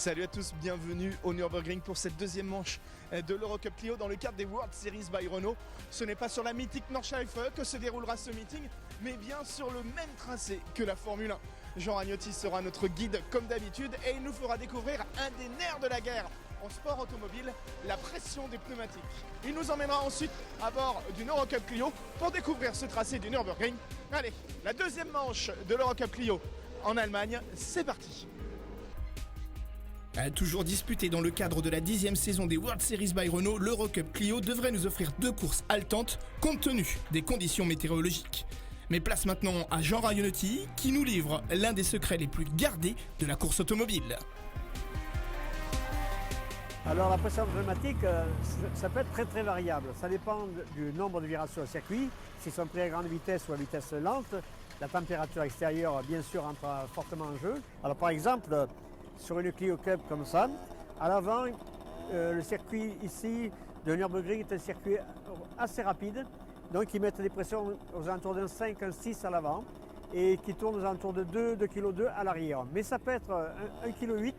Salut à tous, bienvenue au Nürburgring pour cette deuxième manche de l'Eurocup Clio dans le cadre des World Series by Renault. Ce n'est pas sur la mythique Nordschleife que se déroulera ce meeting, mais bien sur le même tracé que la Formule 1. Jean Ragnotti sera notre guide comme d'habitude et il nous fera découvrir un des nerfs de la guerre en sport automobile, la pression des pneumatiques. Il nous emmènera ensuite à bord d'une Eurocup Clio pour découvrir ce tracé du Nürburgring. Allez, la deuxième manche de l'Eurocup Clio en Allemagne, c'est parti. Toujours disputé dans le cadre de la 10e saison des World Series by Renault, l'Eurocup Clio devrait nous offrir deux courses haletantes compte tenu des conditions météorologiques. Mais place maintenant à Jean Ragnotti qui nous livre l'un des secrets les plus gardés de la course automobile. Alors la pression pneumatique, ça peut être très variable. Ça dépend du nombre de virages sur le circuit. S'ils sont pris à grande vitesse ou à vitesse lente, la température extérieure bien sûr entre fortement en jeu. Alors par exemple, sur une Clio Cup comme ça, à l'avant, le circuit ici de Nürburgring est un circuit assez rapide. Donc ils mettent des pressions aux alentours d'un 5, un 6 à l'avant et qui tournent aux alentours de 2,2 kg à l'arrière. Mais ça peut être 1,8 kg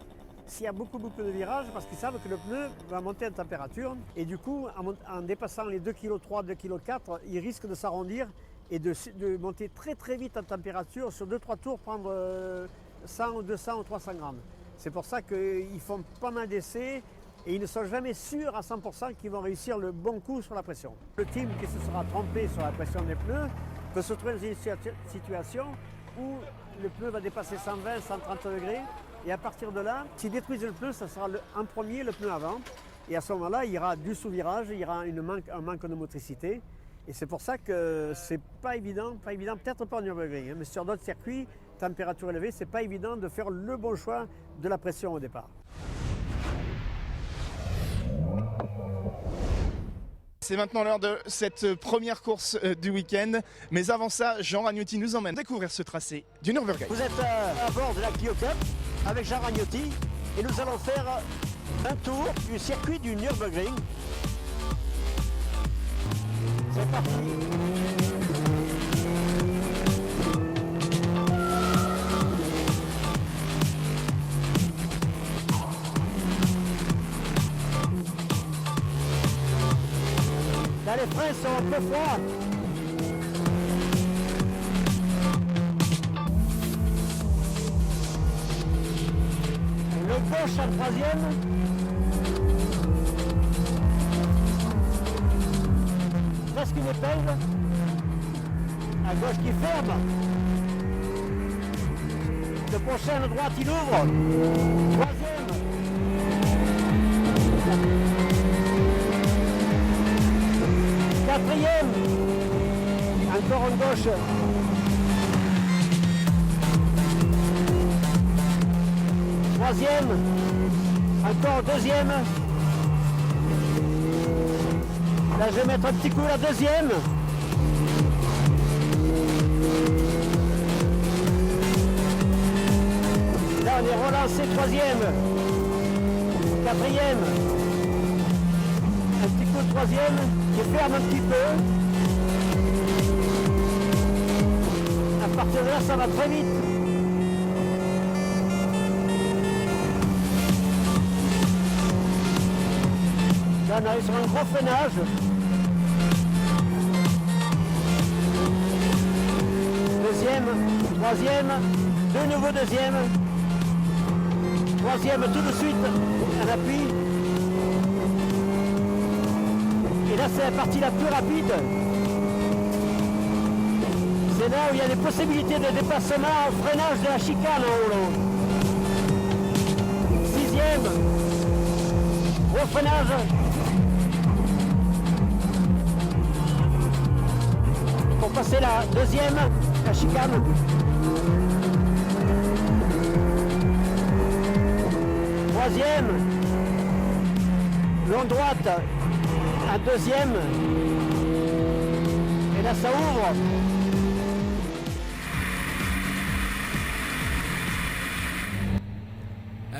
s'il y a beaucoup de virages parce qu'ils savent que le pneu va monter en température et du coup en dépassant les 2,3 kg, 2,4 kg, il risque de s'arrondir et de monter très vite en température, sur 2-3 tours prendre 100 ou 200 ou 300 grammes. C'est pour ça qu'ils font pas mal d'essais et ils ne sont jamais sûrs à 100% qu'ils vont réussir le bon coup sur la pression. Le team qui se sera trompé sur la pression des pneus peut se trouver dans une situation où le pneu va dépasser 120, 130 degrés et à partir de là, s'ils détruisent le pneu, ça sera en premier le pneu avant et à ce moment-là, il y aura du sous-virage, il y aura un manque de motricité et c'est pour ça que c'est pas évident, peut-être pas en Nürburgring, mais sur d'autres circuits, température élevée, c'est pas évident de faire le bon choix de la pression au départ. C'est maintenant l'heure de cette première course du week-end. Mais avant ça, Jean Ragnotti nous emmène découvrir ce tracé du Nürburgring. Vous êtes à bord de la Clio Cup avec Jean Ragnotti et nous allons faire un tour du circuit du Nürburgring. C'est parti. Là, les freins sont un peu froids. Le gauche en troisième. Presque une épingle. À gauche qui ferme. Le prochain à droite il ouvre. Troisième. Quatrième, encore en gauche. Troisième, encore deuxième. Là je vais mettre un petit coup la deuxième. Là on est relancé troisième. Quatrième. Un petit coup de troisième. Je ferme un petit peu. À partir de là, ça va très vite. Là, on arrive sur un gros freinage. Deuxième, troisième, de nouveau deuxième. Troisième tout de suite, un appui. Et là, c'est la partie la plus rapide. C'est là où il y a des possibilités de dépassement au freinage de la chicane en haut. Sixième. Gros freinage. Pour passer la deuxième, la chicane. Troisième. Long droite. Un deuxième, et là ça ouvre.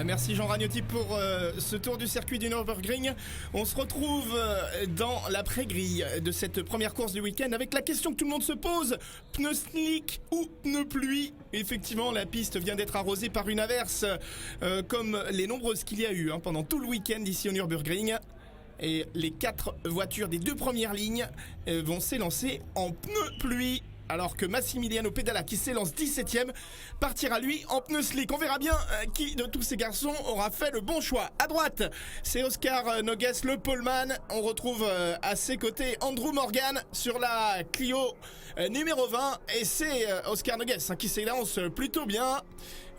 Merci Jean Ragnotti pour ce tour du circuit du Nürburgring. On se retrouve dans l'après-grille de cette première course du week-end avec la question que tout le monde se pose. Pneu slick ou pneu pluie? Effectivement, la piste vient d'être arrosée par une averse comme les nombreuses qu'il y a eu pendant tout le week-end ici au Nürburgring. Et les 4 voitures des 2 premières lignes vont s'élancer en pneu pluie. Alors que Massimiliano Pedala, qui s'élance 17ème, partira lui en pneu slick. On verra bien qui de tous ces garçons aura fait le bon choix. À droite, c'est Oscar Nogues, le poleman. On retrouve à ses côtés Andrew Morgan sur la Clio numéro 20. Et c'est Oscar Nogues qui s'élance plutôt bien.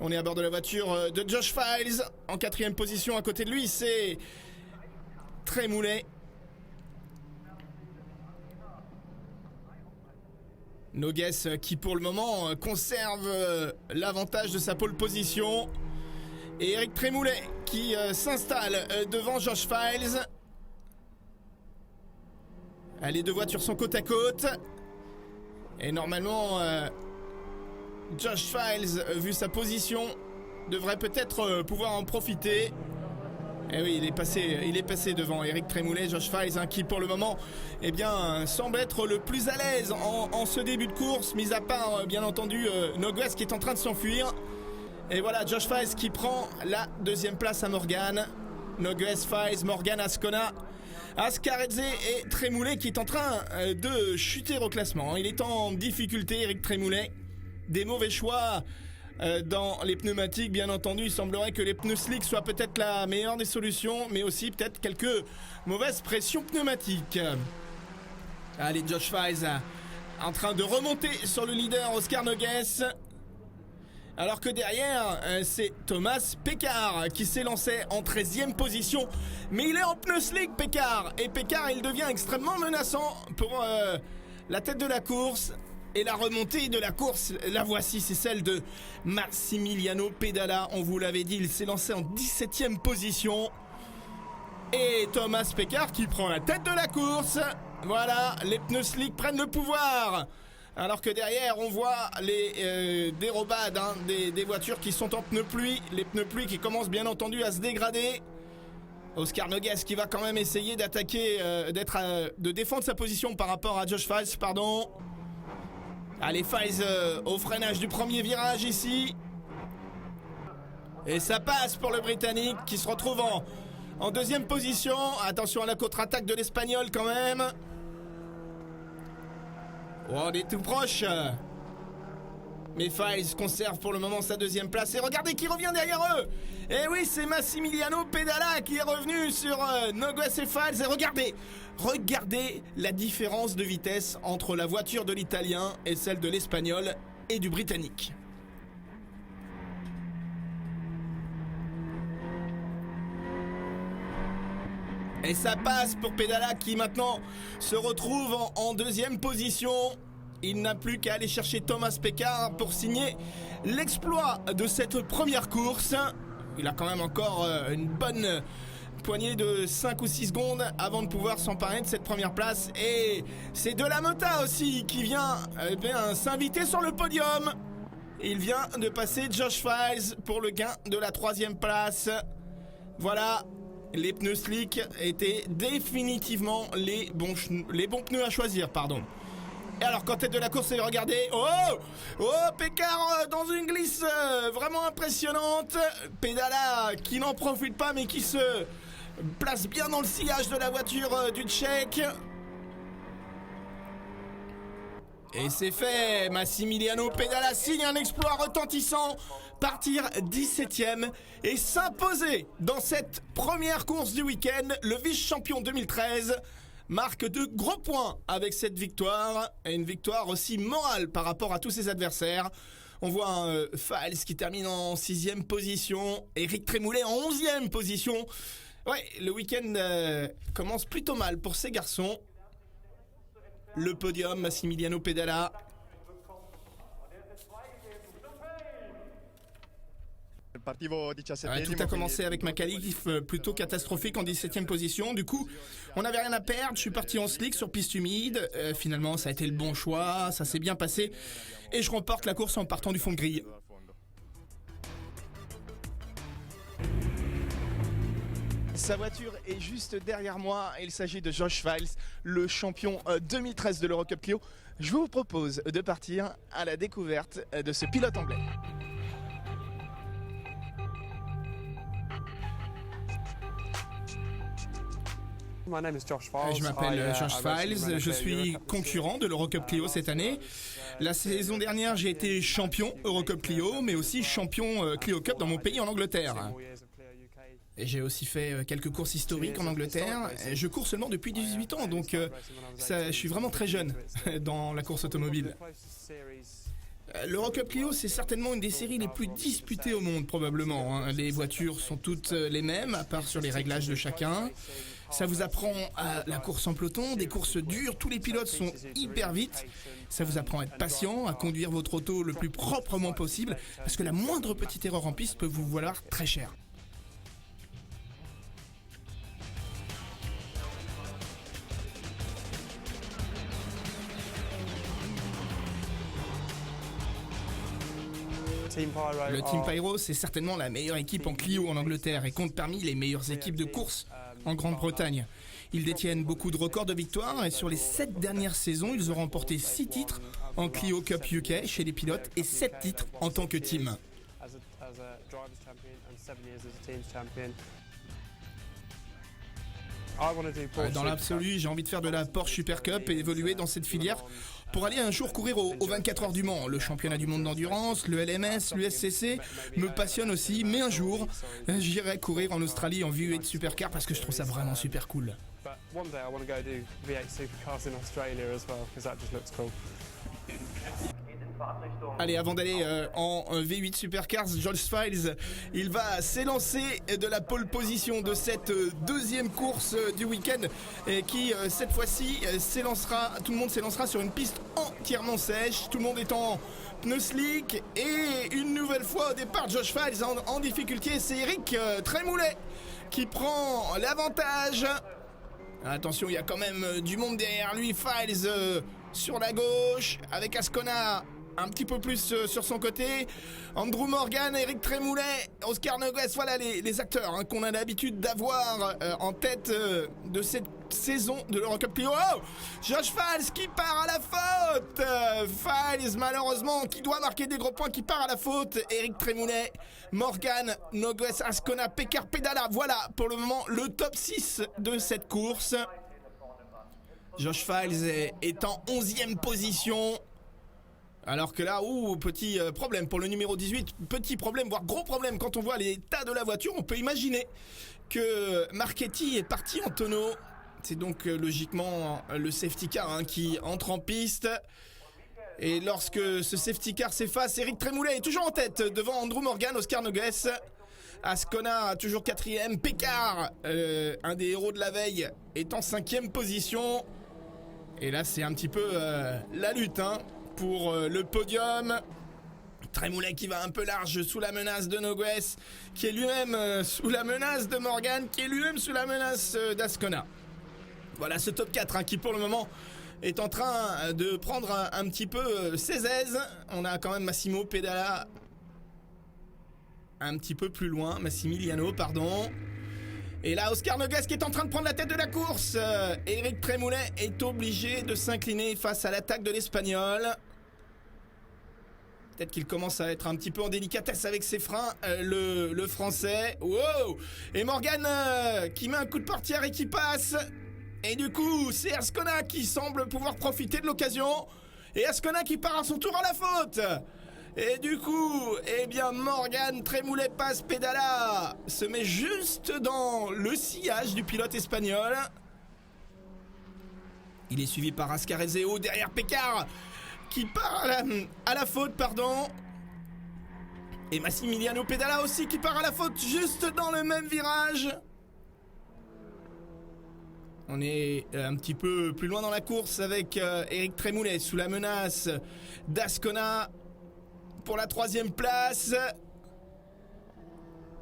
On est à bord de la voiture de Josh Files. En 4ème position à côté de lui, c'est Trémoulet. Nogues qui pour le moment conserve l'avantage de sa pole position. Et Eric Trémoulet qui s'installe devant Josh Files. Les 2 voitures sont côte à côte. Et normalement Josh Files, vu sa position, devrait peut-être pouvoir en profiter. Et oui, il est passé devant Eric Trémoulet, Josh Files, qui pour le moment semble être le plus à l'aise en ce début de course, mis à part bien entendu Nogues qui est en train de s'enfuir. Et voilà Josh Files qui prend la 2e place à Morgan. Nogues, Files, Morgan, Ascona, Ascarezze et Trémoulet qui est en train de chuter au classement. Il est en difficulté, Eric Trémoulet. Des mauvais choix dans les pneumatiques, bien entendu. Il semblerait que les pneus slick soient peut-être la meilleure des solutions, mais aussi peut-être quelques mauvaises pressions pneumatiques. Allez, Josh Files en train de remonter sur le leader Oscar Nogues. Alors que derrière, c'est Thomas Pécard qui s'élançait en 13e position. Mais il est en pneus slick, Pécard. Et Pécard, il devient extrêmement menaçant pour la tête de la course. Et la remontée de la course, la voici, c'est celle de Massimiliano Pedala. On vous l'avait dit, il s'est lancé en 17ème position. Et Thomas Pécard qui prend la tête de la course. Voilà, les pneus slick prennent le pouvoir. Alors que derrière, on voit les dérobades des voitures qui sont en pneus pluie. Les pneus pluie qui commencent bien entendu à se dégrader. Oscar Nogues qui va quand même essayer d'attaquer, de défendre sa position par rapport à Josh Files, pardon. Allez, Files au freinage du premier virage ici. Et ça passe pour le Britannique qui se retrouve en 2e position. Attention à la contre-attaque de l'Espagnol quand même. Oh, on est tout proche. Mais Files conserve pour le moment sa 2e place. Et regardez qui revient derrière eux. Et oui, c'est Massimiliano Pedala qui est revenu sur Nogues et Files. Et regardez la différence de vitesse entre la voiture de l'Italien et celle de l'Espagnol et du Britannique. Et ça passe pour Pedala qui maintenant se retrouve en 2e position. Il n'a plus qu'à aller chercher Thomas Pécard pour signer l'exploit de cette première course. Il a quand même encore une bonne poignée de 5 ou 6 secondes avant de pouvoir s'emparer de cette première place. Et c'est De La Mota aussi qui vient s'inviter sur le podium. Il vient de passer Josh Files pour le gain de la 3e place. Voilà, les pneus slick étaient définitivement les bons pneus à choisir, pardon. Et alors qu'en tête de la course, regardez, Pécard dans une glisse vraiment impressionnante. Pedala qui n'en profite pas mais qui se place bien dans le sillage de la voiture du Tchèque. Et c'est fait, Massimiliano Pedala signe un exploit retentissant, partir 17ème et s'imposer dans cette première course du week-end, le vice-champion 2013. Marque de gros points avec cette victoire, et une victoire aussi morale par rapport à tous ses adversaires. On voit Files qui termine en 6e position, Eric Trémoulet en 11e position. Ouais, le week-end commence plutôt mal pour ces garçons. Le podium, Massimiliano Pedala. Tout a commencé avec ma qualif plutôt catastrophique en 17ème position. Du coup, on n'avait rien à perdre. Je suis parti en slick sur piste humide. Finalement, ça a été le bon choix. Ça s'est bien passé. Et je remporte la course en partant du fond de grille. Sa voiture est juste derrière moi. Il s'agit de Josh Files, le champion 2013 de l'Eurocup Clio. Je vous propose de partir à la découverte de ce pilote anglais. Je m'appelle Josh Files, je suis concurrent de l'Eurocup Clio cette année. La saison dernière, j'ai été champion Eurocup Clio, mais aussi champion Clio Cup dans mon pays en Angleterre. Et j'ai aussi fait quelques courses historiques en Angleterre. Je cours seulement depuis 18 ans, donc je suis vraiment très jeune dans la course automobile. L'Eurocup Clio, c'est certainement une des séries les plus disputées au monde, probablement. Les voitures sont toutes les mêmes, à part sur les réglages de chacun. Ça vous apprend à la course en peloton, des courses dures, tous les pilotes sont hyper vite. Ça vous apprend à être patient, à conduire votre auto le plus proprement possible, parce que la moindre petite erreur en piste peut vous valoir très cher. Le Team Pyro, c'est certainement la meilleure équipe en Clio en Angleterre et compte parmi les meilleures équipes de course en Grande-Bretagne. Ils détiennent beaucoup de records de victoires et sur les 7 dernières saisons, ils ont remporté 6 titres en Clio Cup UK chez les pilotes et 7 titres en tant que team. Dans l'absolu, j'ai envie de faire de la Porsche Super Cup et évoluer dans cette filière pour aller un jour courir aux 24 heures du Mans. Le championnat du monde d'endurance, le LMS, l'USCC me passionne aussi, mais un jour, j'irai courir en Australie en V8 Supercar parce que je trouve ça vraiment super cool. Allez, avant d'aller en V8 Supercars, Josh Files, il va s'élancer de la pole position de cette deuxième course du week-end qui, cette fois-ci, tout le monde s'élancera sur une piste entièrement sèche, tout le monde est en pneus slick et une nouvelle fois au départ, Josh Files en difficulté, c'est Eric Trémoulet qui prend l'avantage. Attention, il y a quand même du monde derrière lui, Files sur la gauche avec Ascona un petit peu plus sur son côté, Andrew Morgan, Eric Trémoulet, Oscar Nogues, voilà les acteurs qu'on a l'habitude d'avoir en tête de cette saison de l'Eurocup Clio. Oh, Josh Files qui part à la faute, Files malheureusement qui doit marquer des gros points, qui part à la faute, Eric Trémoulet, Morgan, Nogues, Ascona, Pekar, Pedala, voilà pour le moment le top 6 de cette course. Josh Files est en 11e position. Alors que là, petit problème pour le numéro 18, petit problème, voire gros problème, quand on voit l'état de la voiture, on peut imaginer que Marchetti est parti en tonneau. C'est donc logiquement le safety car qui entre en piste. Et lorsque ce safety car s'efface, Eric Trémoulet est toujours en tête devant Andrew Morgan, Oscar Nogues. Ascona toujours 4e, Pekar, un des héros de la veille, est en 5e position. Et là, c'est un petit peu la lutte pour le podium. Trémoulet qui va un peu large sous la menace de Nogues, qui est lui-même sous la menace de Morgan, qui est lui-même sous la menace d'Ascona. Voilà ce top 4 qui pour le moment est en train de prendre un petit peu ses aises. On a quand même Massimo Pedala un petit peu plus loin, Massimiliano pardon. Et là, Oscar Nogues qui est en train de prendre la tête de la course. Eric Trémoulet est obligé de s'incliner face à l'attaque de l'Espagnol. Peut-être qu'il commence à être un petit peu en délicatesse avec ses freins, le Français. Wow! Et Morgan qui met un coup de portière et qui passe. Et du coup, c'est Ascona qui semble pouvoir profiter de l'occasion. Et Ascona qui part à son tour à la faute. Et du coup, Morgan, Trémoulet passe, Pedala se met juste dans le sillage du pilote espagnol. Il est suivi par Ascarezeo derrière Pekar qui part à la faute, pardon. Et Massimiliano Pedala aussi qui part à la faute juste dans le même virage. On est un petit peu plus loin dans la course avec Eric Trémoulet sous la menace d'Ascona pour la 3e place.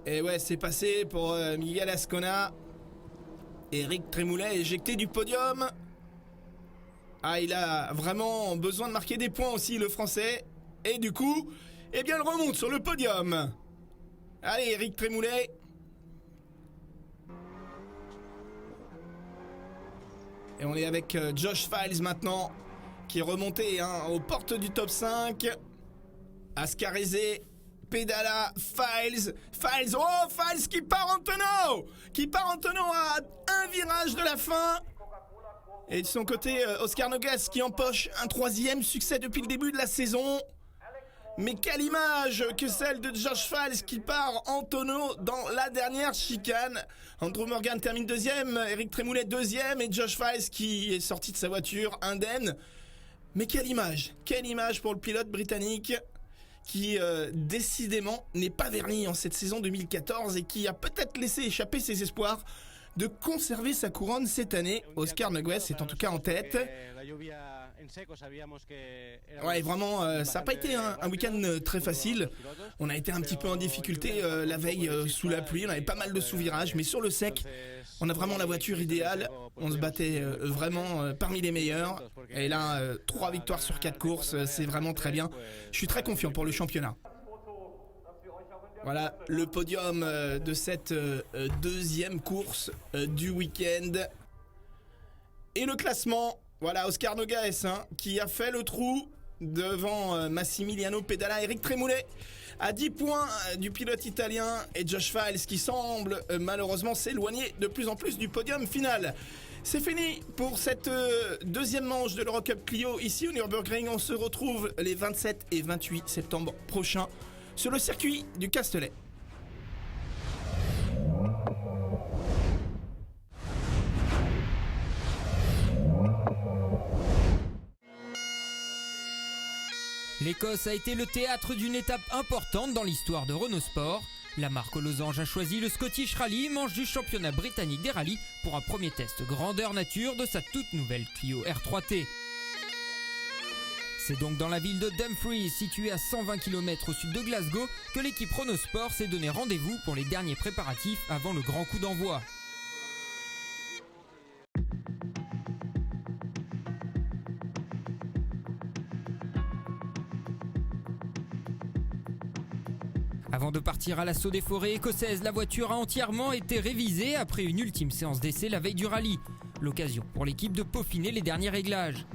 Et ouais, c'est passé pour Miguel Ascona. Eric Trémoulet éjecté du podium. Ah, il a vraiment besoin de marquer des points aussi, le Français. Et du coup, il remonte sur le podium. Allez, Eric Trémoulet. Et on est avec Josh Files maintenant, qui est remonté aux portes du top 5. Ascarézé, Pedala, Files, oh Files qui part en tonneau à un virage de la fin. Et de son côté, Oscar Noguès qui empoche un 3e succès depuis le début de la saison. Mais quelle image que celle de Josh Files qui part en tonneau dans la dernière chicane. Andrew Morgan termine 2e, Eric Trémoulet 2e et Josh Files qui est sorti de sa voiture indemne. Mais quelle image pour le pilote britannique qui décidément n'est pas verni en cette saison 2014 et qui a peut-être laissé échapper ses espoirs de conserver sa couronne cette année. Oscar Noguès est en tout cas en tête. Ouais, vraiment, ça n'a pas été un week-end très facile. On a été un petit peu en difficulté la veille sous la pluie. On avait pas mal de sous-virages, mais sur le sec, on a vraiment la voiture idéale. On se battait vraiment parmi les meilleurs. Et là, 3 victoires sur 4 courses, c'est vraiment très bien. Je suis très confiant pour le championnat. Voilà le podium de cette 2e course du week-end. Et le classement, voilà Oscar Noguès qui a fait le trou devant Massimiliano Pedala, Eric Trémoulet à 10 points du pilote italien et Josh Files qui semble malheureusement s'éloigner de plus en plus du podium final. C'est fini pour cette 2e manche de l'Eurocup Clio ici au Nürburgring. On se retrouve les 27 et 28 septembre prochains sur le circuit du Castellet. L'Écosse a été le théâtre d'une étape importante dans l'histoire de Renault Sport. La marque aux losanges a choisi le Scottish Rally, manche du championnat britannique des rallyes, pour un premier test grandeur nature de sa toute nouvelle Clio R3T. C'est donc dans la ville de Dumfries, située à 120 km au sud de Glasgow, que l'équipe Renault Sport s'est donné rendez-vous pour les derniers préparatifs avant le grand coup d'envoi. Avant de partir à l'assaut des forêts écossaises, la voiture a entièrement été révisée après une ultime séance d'essai la veille du rallye. L'occasion pour l'équipe de peaufiner les derniers réglages.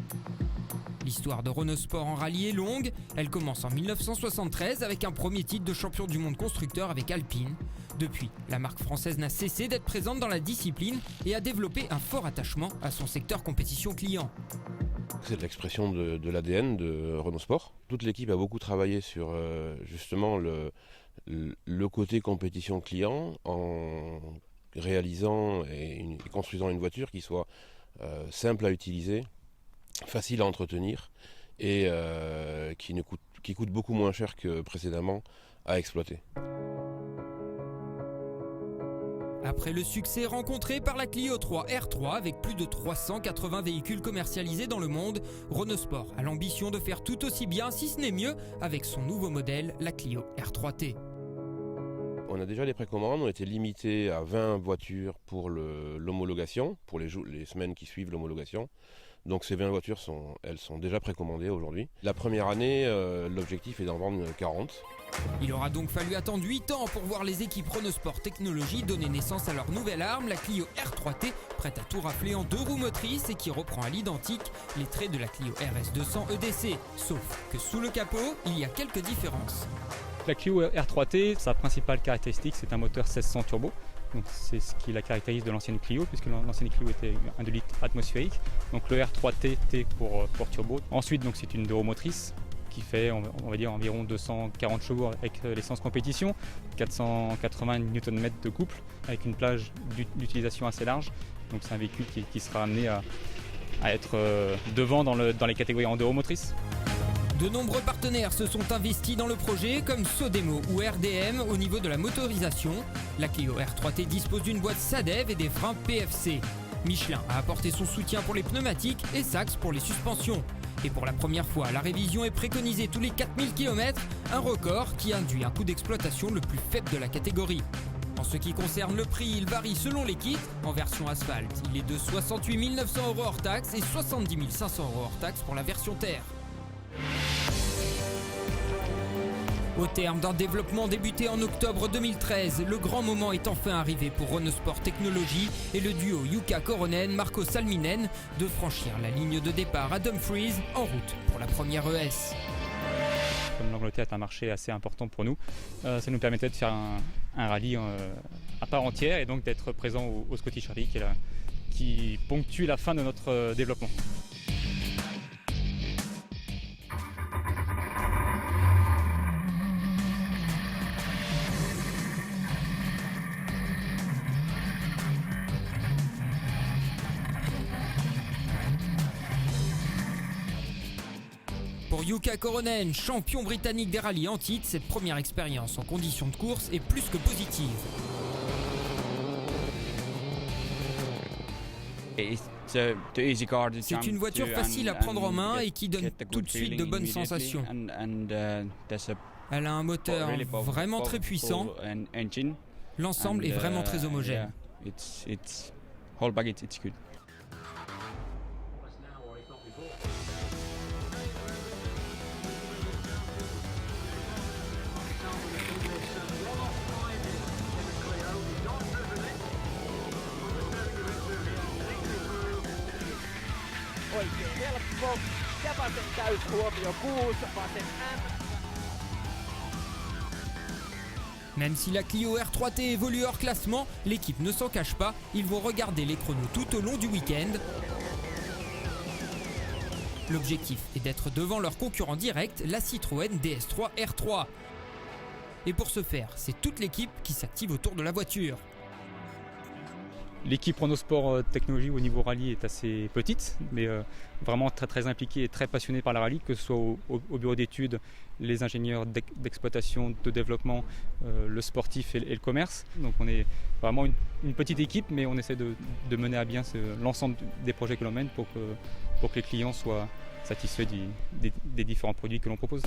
L'histoire de Renault Sport en rallye est longue. Elle commence en 1973 avec un premier titre de champion du monde constructeur avec Alpine. Depuis, la marque française n'a cessé d'être présente dans la discipline et a développé un fort attachement à son secteur compétition client. C'est l'expression de l'ADN de Renault Sport. Toute l'équipe a beaucoup travaillé sur justement le côté compétition client en réalisant et construisant une voiture qui soit simple à utiliser, facile à entretenir et qui coûte beaucoup moins cher que précédemment à exploiter. Après le succès rencontré par la Clio 3 R3 avec plus de 380 véhicules commercialisés dans le monde, Renault Sport a l'ambition de faire tout aussi bien, si ce n'est mieux, avec son nouveau modèle, la Clio R3T. On a déjà les précommandes, on était limité à 20 voitures pour l'homologation, pour les semaines qui suivent l'homologation. Donc ces 20 voitures sont déjà précommandées aujourd'hui. La première année, l'objectif est d'en vendre 40. Il aura donc fallu attendre 8 ans pour voir les équipes Renault Sport Technologies donner naissance à leur nouvelle arme, la Clio R3T, prête à tout rafler en 2 roues motrices et qui reprend à l'identique les traits de la Clio RS200 EDC. Sauf que sous le capot, il y a quelques différences. La Clio R3T, sa principale caractéristique, c'est un moteur 1600 turbo. Donc c'est ce qui la caractérise de l'ancienne Clio, puisque l'ancienne Clio était un 2 litres atmosphérique. Donc le R3T, T pour turbo. Ensuite, donc, c'est une 2 roues motrices qui fait, on va dire, environ 240 chevaux avec l'essence compétition, 480 Nm de couple, avec une plage d'utilisation assez large. Donc c'est un véhicule qui sera amené à être devant dans les catégories en 2 roues motrices. De nombreux partenaires se sont investis dans le projet, comme Sodemo ou RDM au niveau de la motorisation. La Clio R3T dispose d'une boîte SADEV et des freins PFC. Michelin a apporté son soutien pour les pneumatiques et Sachs pour les suspensions. Et pour la première fois, la révision est préconisée tous les 4000 km, un record qui induit un coût d'exploitation le plus faible de la catégorie. En ce qui concerne le prix, il varie selon les kits. En version asphalte, il est de 68 900 € hors taxe et 70 500 € hors taxe pour la version terre. Au terme d'un développement débuté en octobre 2013, le grand moment est enfin arrivé pour Renault Sport Technologies et le duo Jukka Koronen-Marko Salminen de franchir la ligne de départ à Dumfries en route pour la première ES. Comme l'Angleterre est un marché assez important pour nous, ça nous permettait de faire un rallye à part entière et donc d'être présent au Scottish Rally qui ponctue la fin de notre développement. Pour Jukka Koronen, champion britannique des rallyes en titre, cette première expérience en conditions de course est plus que positive. C'est une voiture facile à prendre en main et qui donne tout de suite de bonnes sensations. Elle a un moteur vraiment très puissant. L'ensemble est vraiment très homogène. Oikein helppo. Japasen täyshuomio 6, vasen M. Même si la Clio R3T évolue hors classement, l'équipe ne s'en cache pas, ils vont regarder les chronos tout au long du week-end. L'objectif est d'être devant leur concurrent direct, la Citroën DS3 R3. Et pour ce faire, c'est toute l'équipe qui s'active autour de la voiture. L'équipe Renault Sport Technologies au niveau rallye est assez petite, mais vraiment très très impliquée et très passionnée par la rallye, que ce soit au bureau d'études, les ingénieurs d'exploitation, de développement, le sportif et le commerce. Donc on est vraiment une petite équipe, mais on essaie de mener à bien l'ensemble des projets que l'on mène pour que les clients soient satisfaits des différents produits que l'on propose.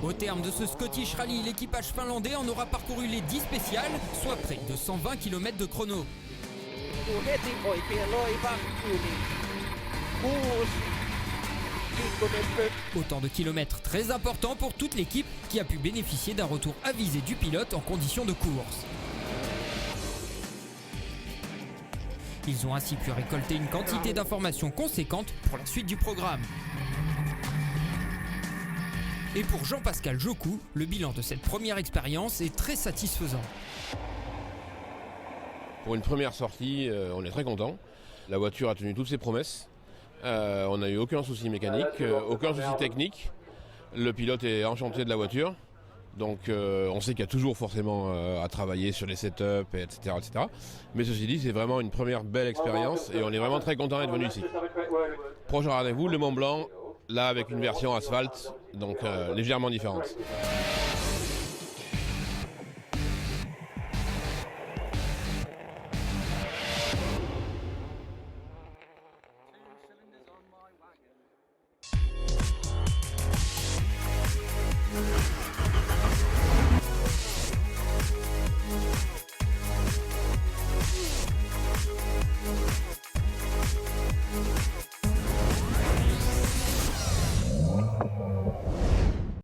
Au terme de ce Scottish Rally, l'équipage finlandais en aura parcouru les 10 spéciales, soit près de 120 km de chrono. Heti oikein loiva yli 6. Autant de kilomètres très importants pour toute l'équipe qui a pu bénéficier d'un retour avisé du pilote en conditions de course. Ils ont ainsi pu récolter une quantité d'informations conséquentes pour la suite du programme. Et pour Jean-Pascal Jocou, le bilan de cette première expérience est très satisfaisant. Pour une première sortie, on est très content. La voiture a tenu toutes ses promesses. On n'a eu aucun souci mécanique, aucun souci technique. Le pilote est enchanté de la voiture. Donc on sait qu'il y a toujours forcément à travailler sur les setups, etc., etc. Mais ceci dit, c'est vraiment une première belle expérience et on est vraiment très content d'être venu ici. Prochain rendez-vous, le Mont Blanc, là avec une version asphalte, donc légèrement différente.